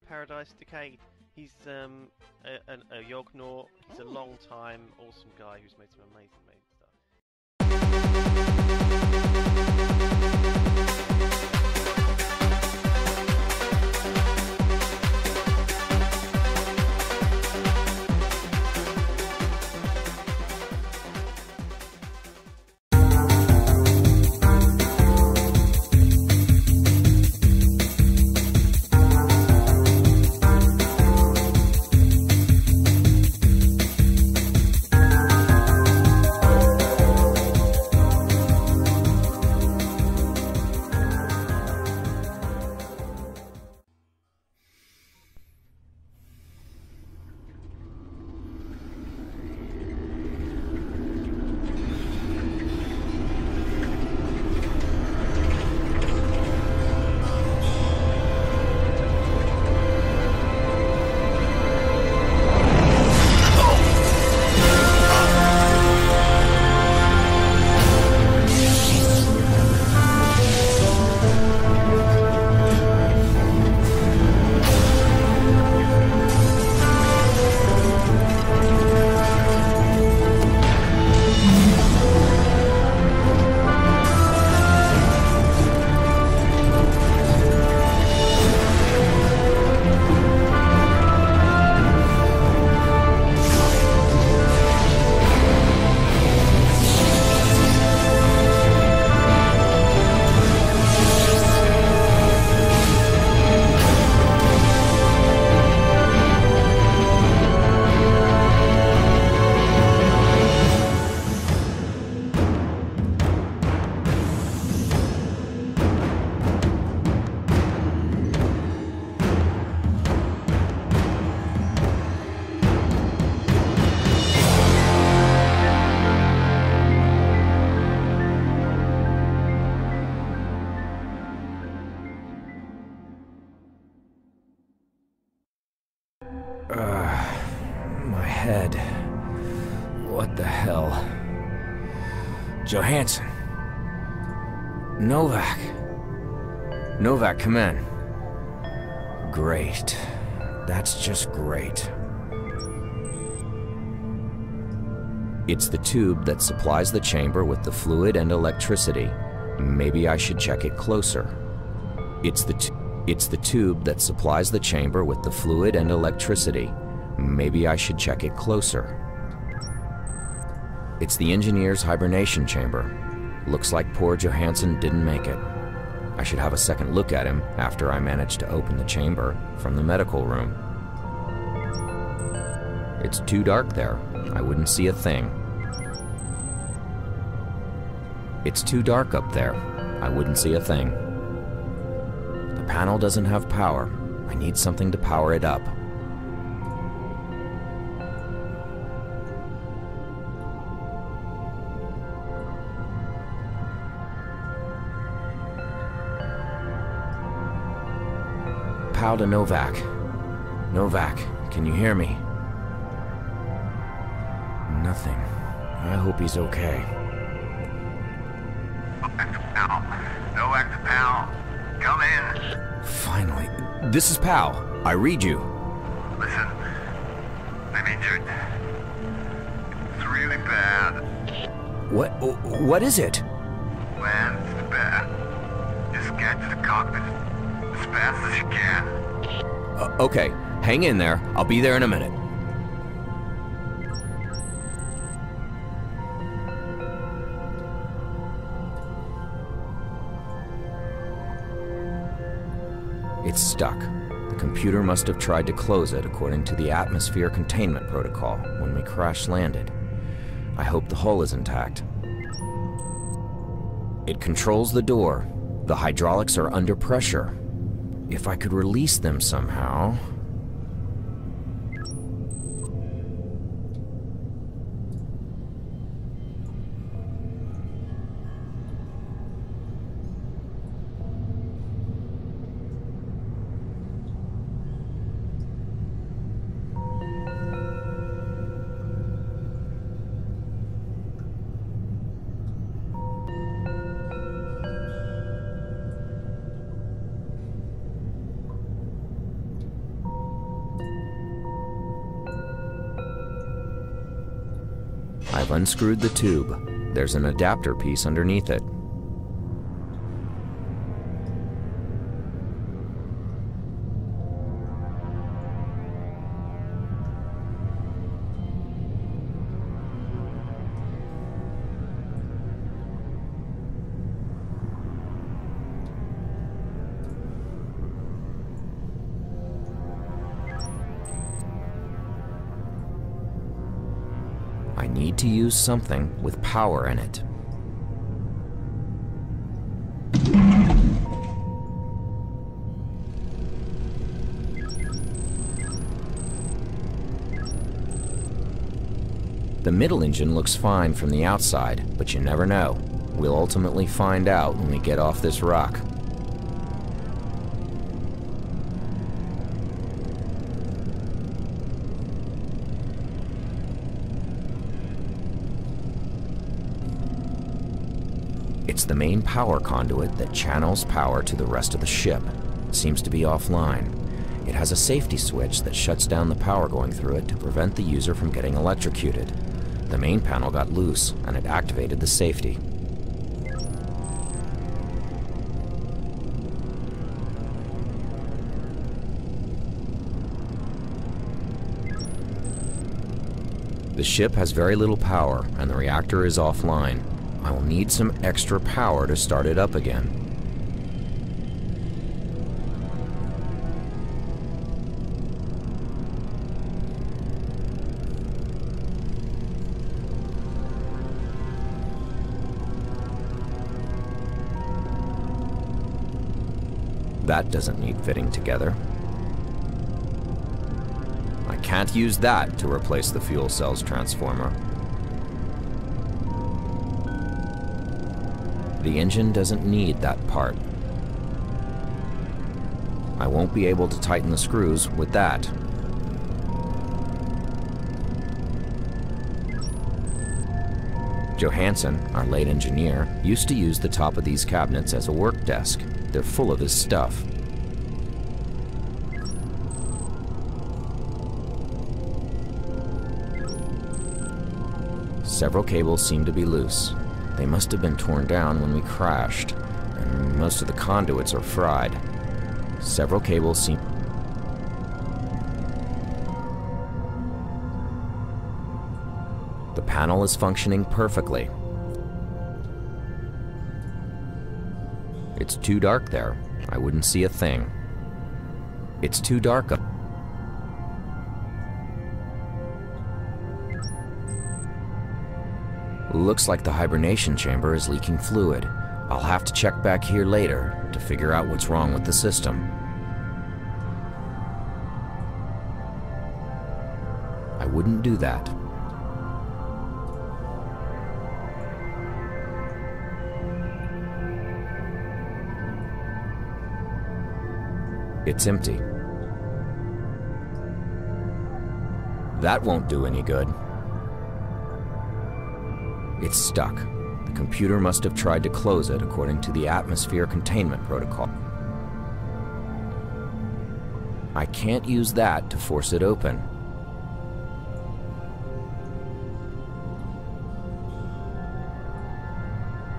Paradise Decay. He's a Yognaut. He's a long time awesome guy who's made some amazing stuff. My head. What the hell? Johansson. Novak. Novak, come in. Great. That's just great. It's the tube that supplies the chamber with the fluid and electricity. Maybe I should check it closer. It's the tube that supplies the chamber with the fluid and electricity. Maybe I should check it closer. It's the engineer's hibernation chamber. Looks like poor Johansson didn't make it. I should have a second look at him after I manage to open the chamber from the medical room. It's too dark there. I wouldn't see a thing. It's too dark up there. I wouldn't see a thing. The panel doesn't have power. I need something to power it up. Pal to Novak. Novak, can you hear me? Nothing. I hope he's okay. Novak to Pal. Come in. Finally. This is Pal. I read you. Listen. I'm injured. It's really bad. What is it? Man, it's bad. Just get to the cockpit as fast as you can. Okay. Hang in there. I'll be there in a minute. It's stuck. The computer must have tried to close it according to the atmosphere containment protocol when we crash landed. I hope the hull is intact. It controls the door. The hydraulics are under pressure. If I could release them somehow... I've unscrewed the tube. There's an adapter piece underneath it. I need to use something with power in it. The middle engine looks fine from the outside, but you never know. We'll ultimately find out when we get off this rock. It's the main power conduit that channels power to the rest of the ship. It seems to be offline. It has a safety switch that shuts down the power going through it to prevent the user from getting electrocuted. The main panel got loose, and it activated the safety. The ship has very little power, and the reactor is offline. I will need some extra power to start it up again. That doesn't need fitting together. I can't use that to replace the fuel cell's transformer. The engine doesn't need that part. I won't be able to tighten the screws with that. Johansson, our late engineer, used to use the top of these cabinets as a work desk. They're full of his stuff. Several cables seem to be loose. They must have been torn down when we crashed, and most of the conduits are fried. Several cables seem... The panel is functioning perfectly. It's too dark there. I wouldn't see a thing. It's too dark up. Looks like the hibernation chamber is leaking fluid. I'll have to check back here later to figure out what's wrong with the system. I wouldn't do that. It's empty. That won't do any good. It's stuck. The computer must have tried to close it according to the atmosphere containment protocol. I can't use that to force it open.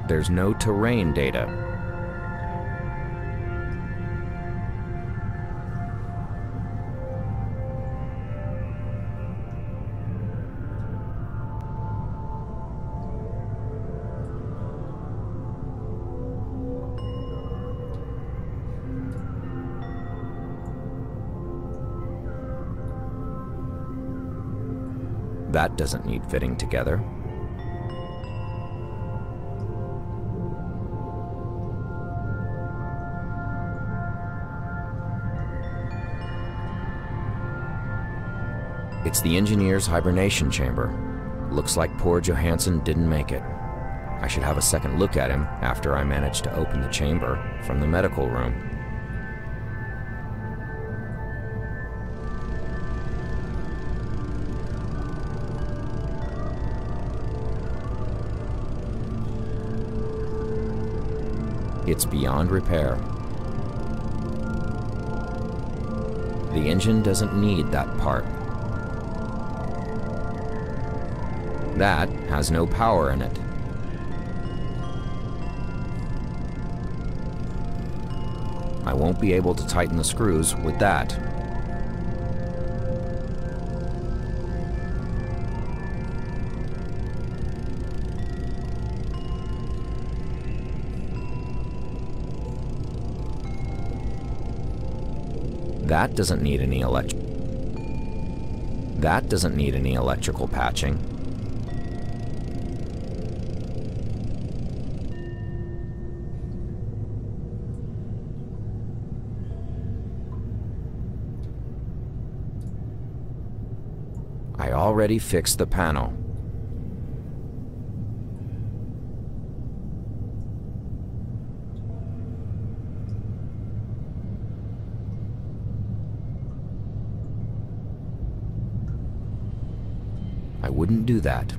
There's no terrain data. That doesn't need fitting together. It's the engineer's hibernation chamber. Looks like poor Johansson didn't make it. I should have a second look at him after I manage to open the chamber from the medical room. It's beyond repair. The engine doesn't need that part. That has no power in it. I won't be able to tighten the screws with that. That doesn't need any electrical patching. I already fixed the panel. I wouldn't do that.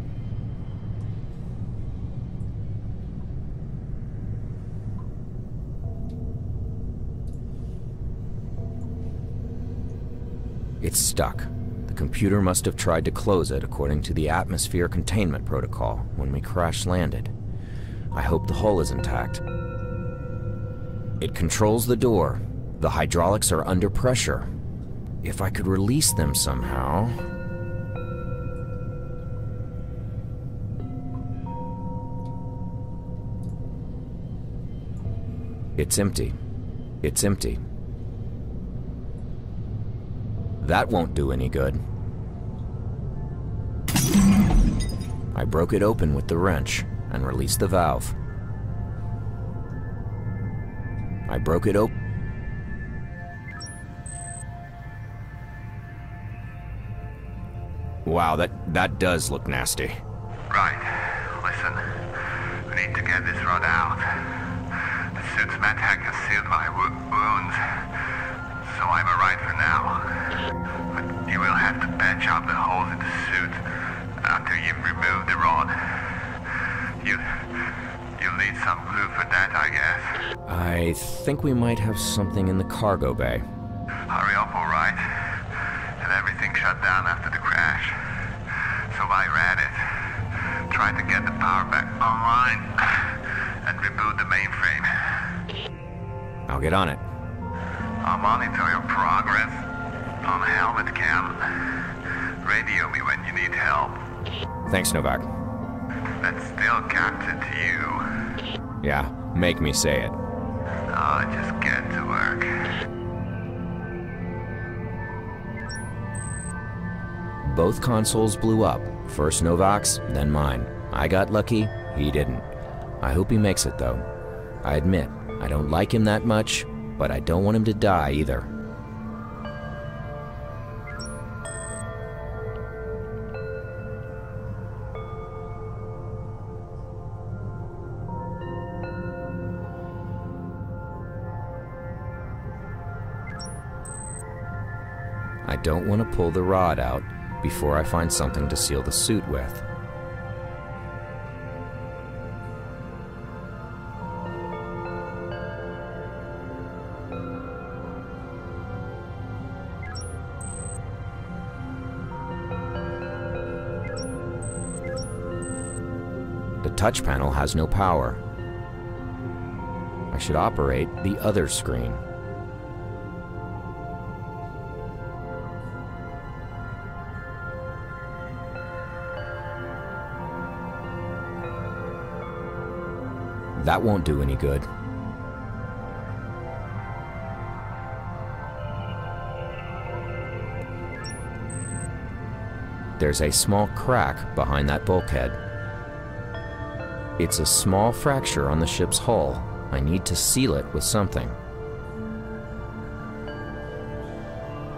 It's stuck. The computer must have tried to close it according to the atmosphere containment protocol when we crash landed. I hope the hull is intact. It controls the door. The hydraulics are under pressure. If I could release them somehow... It's empty. It's empty. That won't do any good. I broke it open with the wrench and released the valve. I broke it open. Wow, that does look nasty. Right. Listen, we need to get this rod out. The suit's medtech has sealed my wounds, so I'm alright for now. But you will have to patch up the holes in the suit after you've removed the rod. You'll need some glue for that, I guess. I think we might have something in the cargo bay. Hurry up, alright? And everything shut down after the crash. So I ran it. Tried to get the power back online and reboot the mainframe. I'll get on it. I'll monitor your progress on helmet cam. Radio me when you need help. Thanks, Novak. That's still Captain to you. Yeah, make me say it. I'll just get to work. Both consoles blew up. First Novak's, then mine. I got lucky, he didn't. I hope he makes it, though. I admit, I don't like him that much, but I don't want him to die either. I don't want to pull the rod out before I find something to seal the suit with. The touch panel has no power. I should operate the other screen. That won't do any good. There's a small crack behind that bulkhead. It's a small fracture on the ship's hull. I need to seal it with something.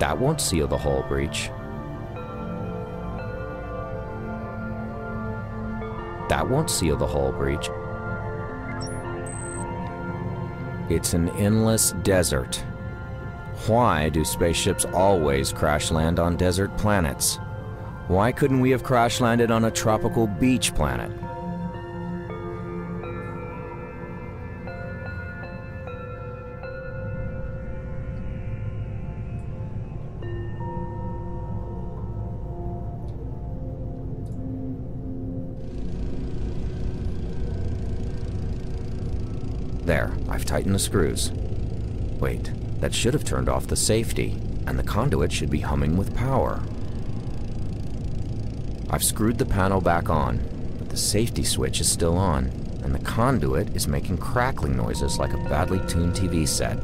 That won't seal the hull breach. That won't seal the hull breach. It's an endless desert. Why do spaceships always crash land on desert planets? Why couldn't we have crash landed on a tropical beach planet? There, I've tightened the screws. Wait, that should have turned off the safety, and the conduit should be humming with power. I've screwed the panel back on, but the safety switch is still on, and the conduit is making crackling noises like a badly tuned TV set.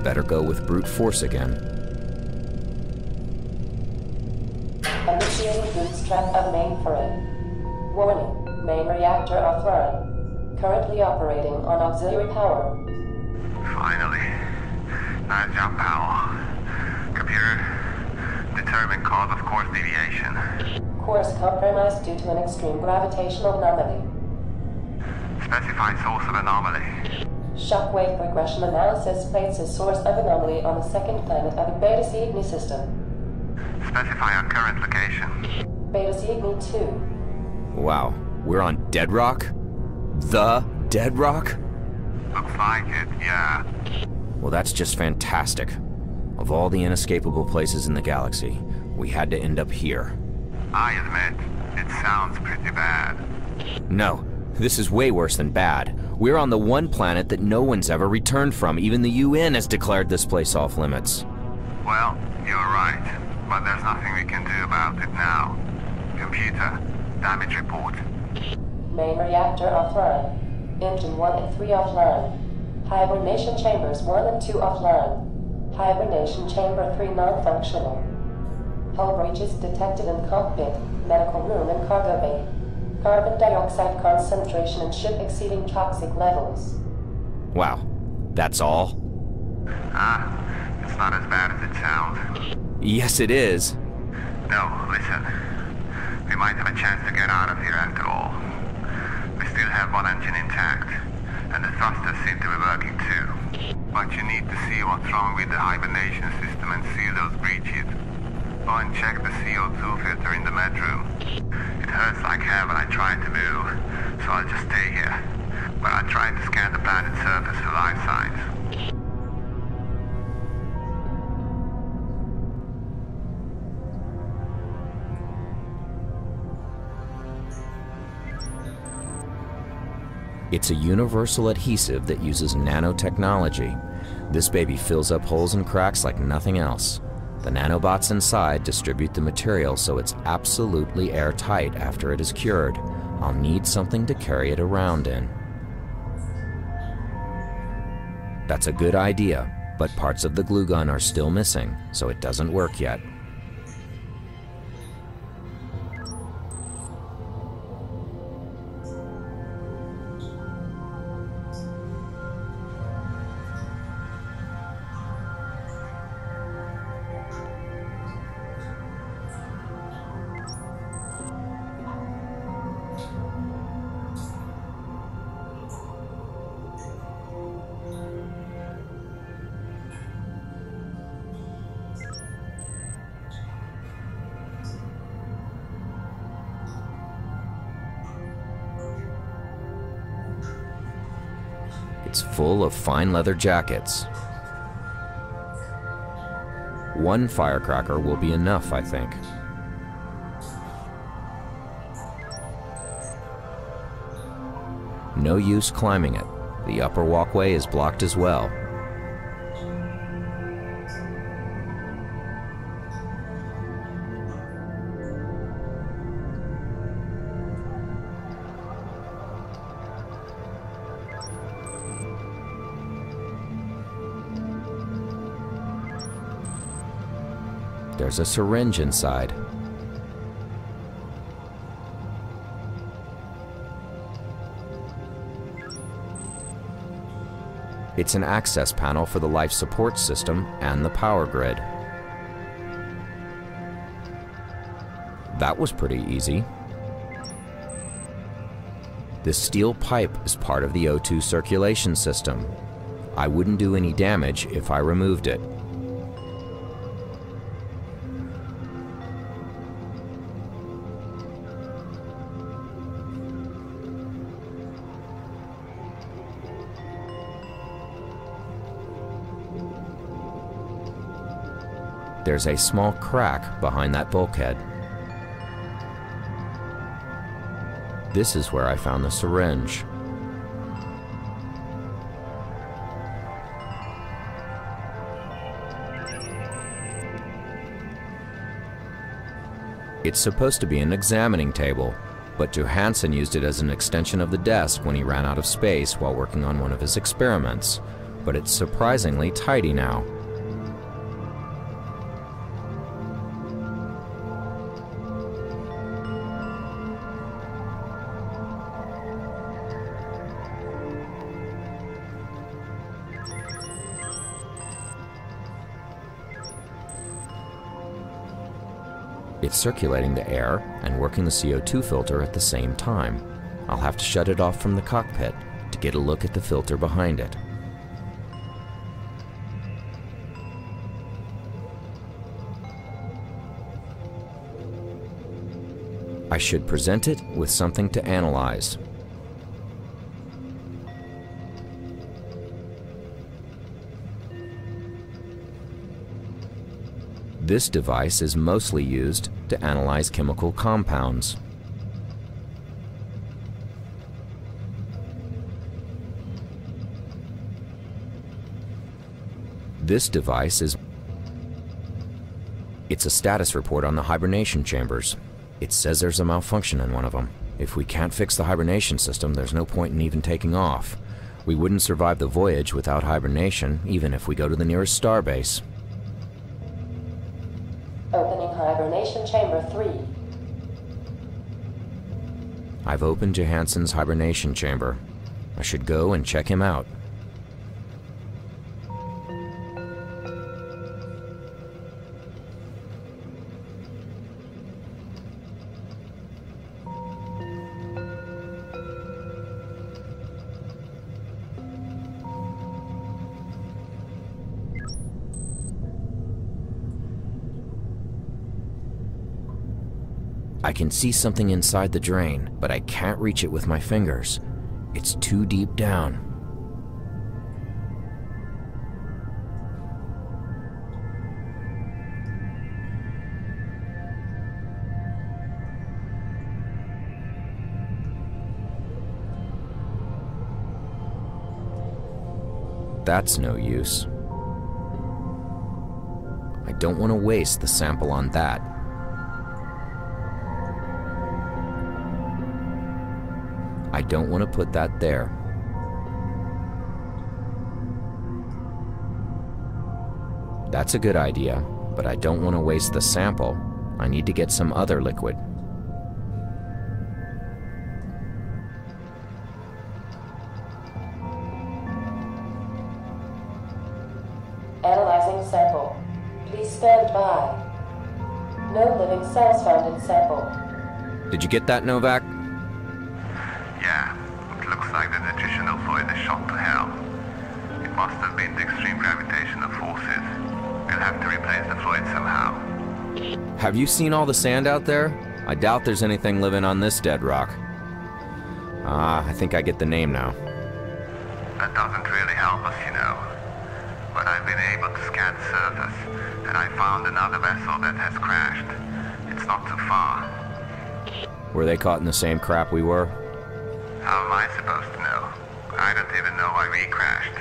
Better go with brute force again. Initiating bootstrap of mainframe. Warning, main reactor offline. Currently operating on auxiliary power. Finally. Nice job, pal. Computer, determine cause of course deviation. Course compromised due to an extreme gravitational anomaly. Specify source of anomaly. Shockwave regression analysis places source of anomaly on the second planet of the Beta Cygni system. Specify our current location. Beta Cygni 2. Wow, we're on Deadrock? The Deadrock? Looks like it, yeah. Well, that's just fantastic. Of all the inescapable places in the galaxy, we had to end up here. I admit, it sounds pretty bad. No, this is way worse than bad. We're on the one planet that no one's ever returned from. Even the UN has declared this place off limits. Well, you're right, but there's nothing we can do about it now. Computer, damage report. Main reactor offline. Engine 1 and 3 offline. Hibernation chambers 1 and 2 offline. Hibernation chamber 3 non-functional. Hull breaches detected in cockpit, medical room and cargo bay. Carbon dioxide concentration in ship exceeding toxic levels. Wow, that's all? It's not as bad as it sounds. Yes, it is. No, listen. We might have a chance to get out of here after all. We still have one engine intact, and the thrusters seem to be working too. But you need to see what's wrong with the hibernation system and seal those breaches. Go and check the CO2 filter in the med room. It hurts like hell when I try to move, so I'll just stay here. But I'll try to scan the planet's surface for life signs. It's a universal adhesive that uses nanotechnology. This baby fills up holes and cracks like nothing else. The nanobots inside distribute the material so it's absolutely airtight after it is cured. I'll need something to carry it around in. That's a good idea, but parts of the glue gun are still missing, so it doesn't work yet. It's full of fine leather jackets. One firecracker will be enough, I think. No use climbing it. The upper walkway is blocked as well. There's a syringe inside. It's an access panel for the life support system and the power grid. That was pretty easy. This steel pipe is part of the O2 circulation system. I wouldn't do any damage if I removed it. There's a small crack behind that bulkhead. This is where I found the syringe. It's supposed to be an examining table, but Johansson used it as an extension of the desk when he ran out of space while working on one of his experiments. But it's surprisingly tidy now. It's circulating the air and working the CO2 filter at the same time. I'll have to shut it off from the cockpit to get a look at the filter behind it. I should present it with something to analyze. This device is mostly used to analyze chemical compounds. This device is... It's a status report on the hibernation chambers. It says there's a malfunction in one of them. If we can't fix the hibernation system, there's no point in even taking off. We wouldn't survive the voyage without hibernation, even if we go to the nearest starbase. Opening hibernation chamber 3. I've opened Johansson's hibernation chamber. I should go and check him out. I can see something inside the drain, but I can't reach it with my fingers. It's too deep down. That's no use. I don't want to waste the sample on that. I don't want to put that there. That's a good idea, but I don't want to waste the sample. I need to get some other liquid. Analyzing sample. Please stand by. No living cells found in sample. Did you get that, Novak? Yeah, it looks like the nutritional fluid is shot to hell. It must have been the extreme gravitational forces. We'll have to replace the fluid somehow. Have you seen all the sand out there? I doubt there's anything living on this Deadrock. I think I get the name now. That doesn't really help us, you know. But I've been able to scan the surface, and I found another vessel that has crashed. It's not too far. Were they caught in the same crap we were? How am I supposed to know? I don't even know why we crashed.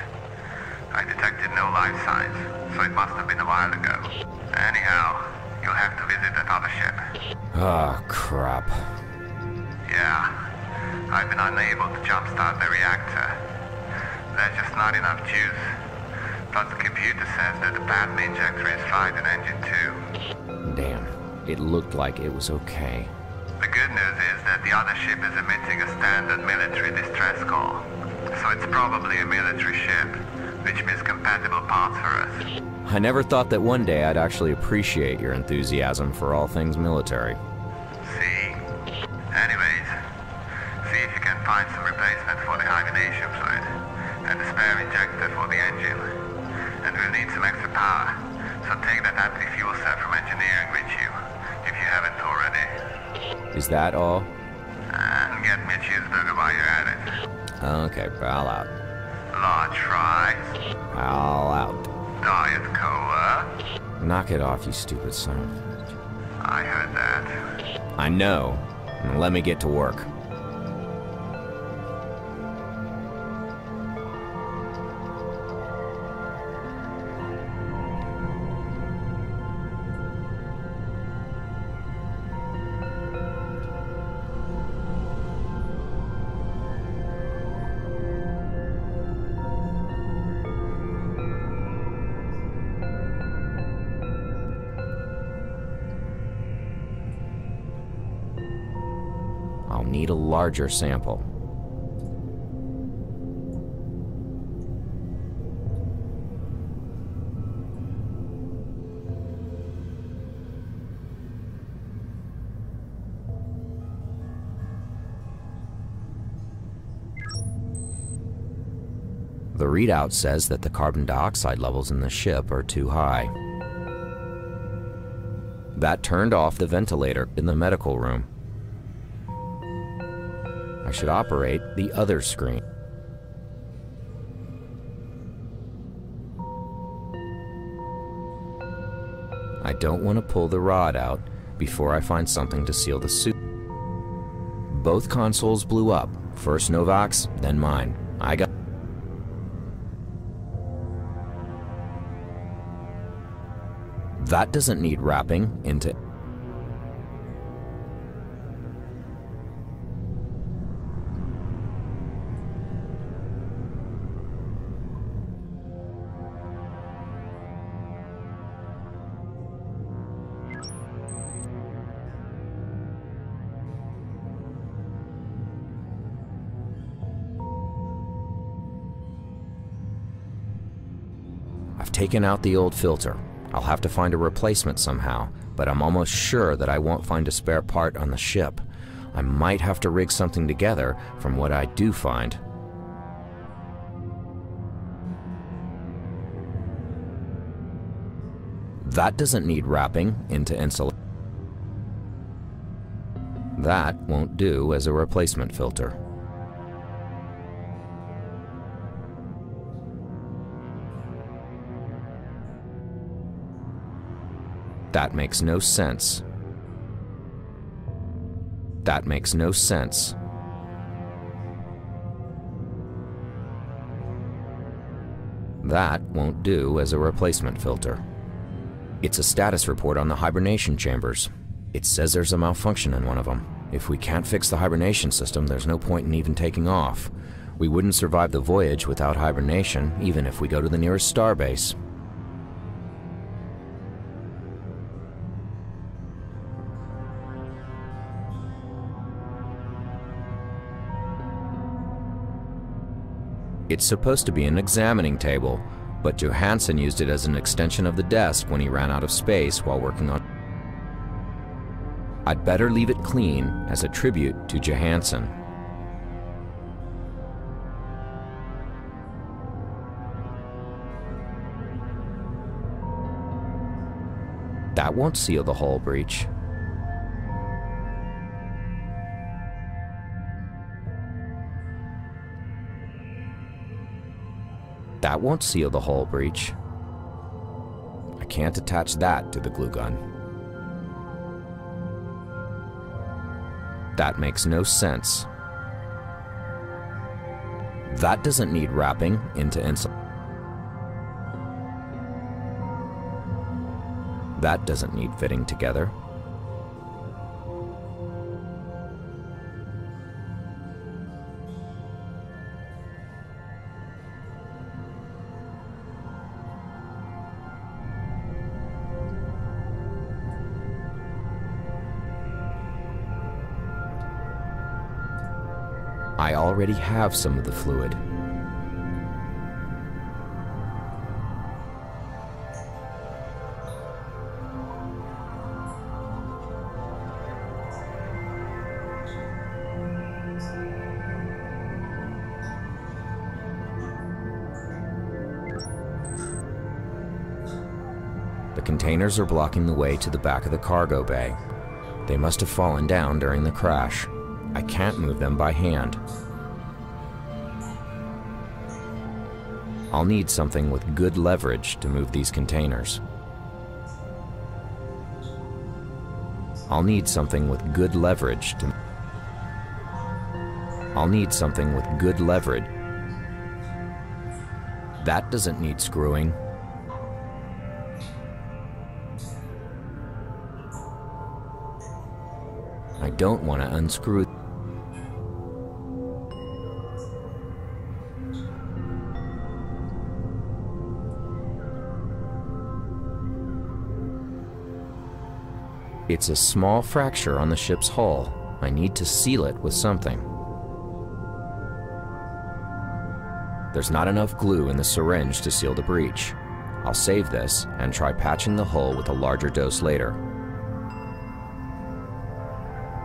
I detected no life signs, so it must have been a while ago. Anyhow, you'll have to visit that other ship. Ah, crap. Yeah, I've been unable to jumpstart the reactor. There's just not enough juice. Plus the computer says that the plasma injector is fried in engine 2. Damn, it looked like it was okay. The good news is that the other ship is emitting a standard military distress call. So it's probably a military ship, which means compatible parts for us. I never thought that one day I'd actually appreciate your enthusiasm for all things military. See? Anyways, see if you can find some replacement for the hibernation fluid, and a spare injector for the engine. And we'll need some extra power, so take that anti-fuel cell from engineering with you, if you haven't already. Is that all? And get me a cheeseburger while you're at it. Okay, pal out. Large fries. Pal out. Diet Cola. Knock it off, you stupid son of a... I heard that. I know. Now let me get to work. need a larger sample. The readout says that the carbon dioxide levels in the ship are too high. That turned off the ventilator in the medical room. I should operate the other screen. I don't want to pull the rod out before I find something to seal the suit. Both consoles blew up. First Novak's, then mine. I got... That doesn't need wrapping into... I've taken out the old filter. I'll have to find a replacement somehow, but I'm almost sure that I won't find a spare part on the ship. I might have to rig something together from what I do find. That doesn't need wrapping into insulation. That won't do as a replacement filter. That makes no sense. That makes no sense. That won't do as a replacement filter. It's a status report on the hibernation chambers. It says there's a malfunction in one of them. If we can't fix the hibernation system, there's no point in even taking off. We wouldn't survive the voyage without hibernation, even if we go to the nearest starbase. It's supposed to be an examining table, but Johansson used it as an extension of the desk when he ran out of space while working on... I'd better leave it clean as a tribute to Johansson. That won't seal the hull breach. That won't seal the hull breach. I can't attach that to the glue gun. That makes no sense. That doesn't need wrapping into insulation. That doesn't need fitting together. I already have some of the fluid. The containers are blocking the way to the back of the cargo bay. They must have fallen down during the crash. I can't move them by hand. I'll need something with good leverage to move these containers. I'll need something with good leverage to... I'll need something with good leverage. That doesn't need screwing. I don't want to unscrew. It's a small fracture on the ship's hull. I need to seal it with something. There's not enough glue in the syringe to seal the breach. I'll save this and try patching the hole with a larger dose later.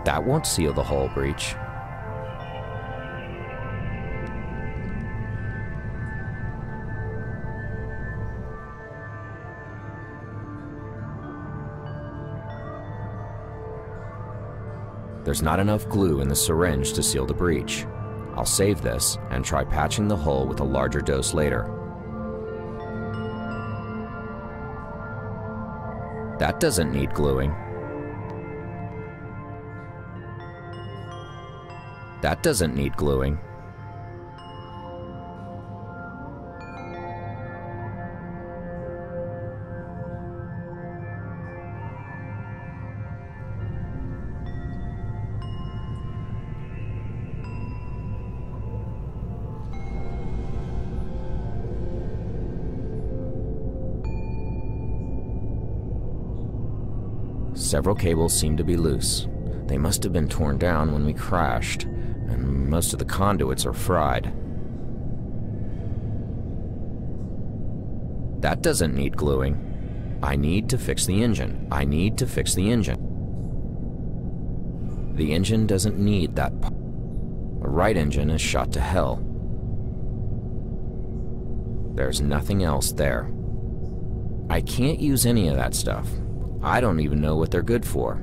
That won't seal the hole breach. There's not enough glue in the syringe to seal the breach. I'll save this and try patching the hole with a larger dose later. That doesn't need gluing. That doesn't need gluing. Several cables seem to be loose. They must have been torn down when we crashed, and most of the conduits are fried. That doesn't need gluing. I need to fix the engine. I need to fix the engine. The engine doesn't need that. The right engine is shot to hell. There's nothing else there. I can't use any of that stuff. I don't even know what they're good for.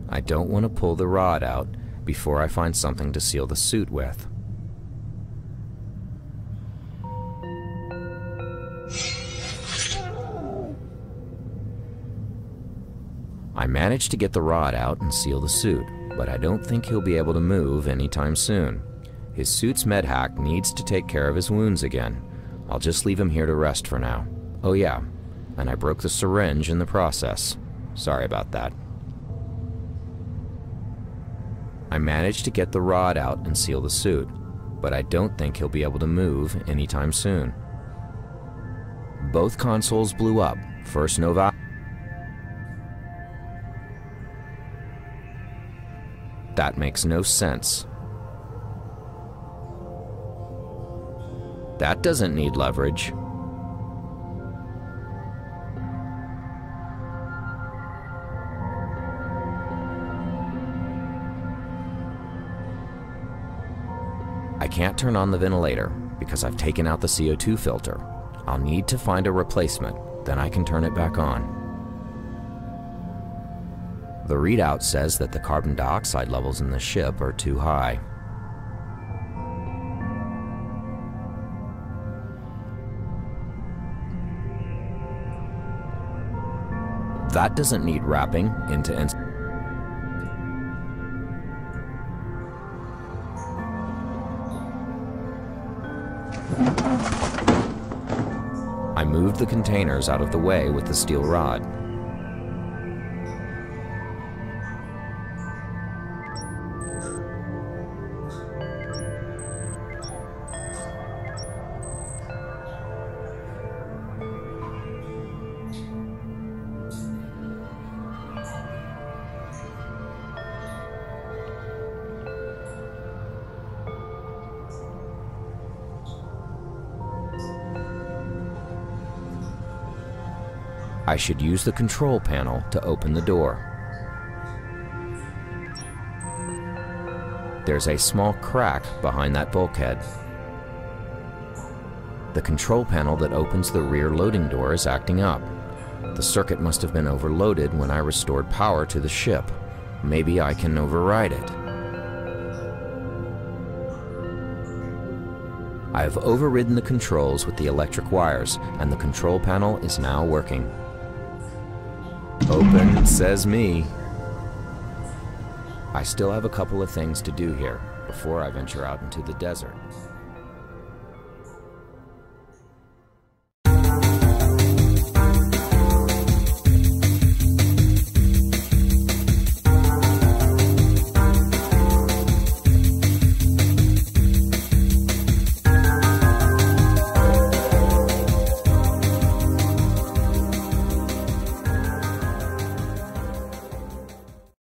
I don't want to pull the rod out before I find something to seal the suit with. I managed to get the rod out and seal the suit, but I don't think he'll be able to move anytime soon. His suit's medhack needs to take care of his wounds again. I'll just leave him here to rest for now. Oh yeah, and I broke the syringe in the process. Sorry about that. I managed to get the rod out and seal the suit, but I don't think he'll be able to move anytime soon. Both consoles blew up. First Nova. That makes no sense. That doesn't need leverage. I can't turn on the ventilator because I've taken out the CO2 filter. I'll need to find a replacement, then I can turn it back on. The readout says that the carbon dioxide levels in the ship are too high. That doesn't need wrapping into I moved the containers out of the way with the steel rod. I should use the control panel to open the door. There's a small crack behind that bulkhead. The control panel that opens the rear loading door is acting up. The circuit must have been overloaded when I restored power to the ship. Maybe I can override it. I have overridden the controls with the electric wires, and the control panel is now working. Open, says me. I still have a couple of things to do here before I venture out into the desert.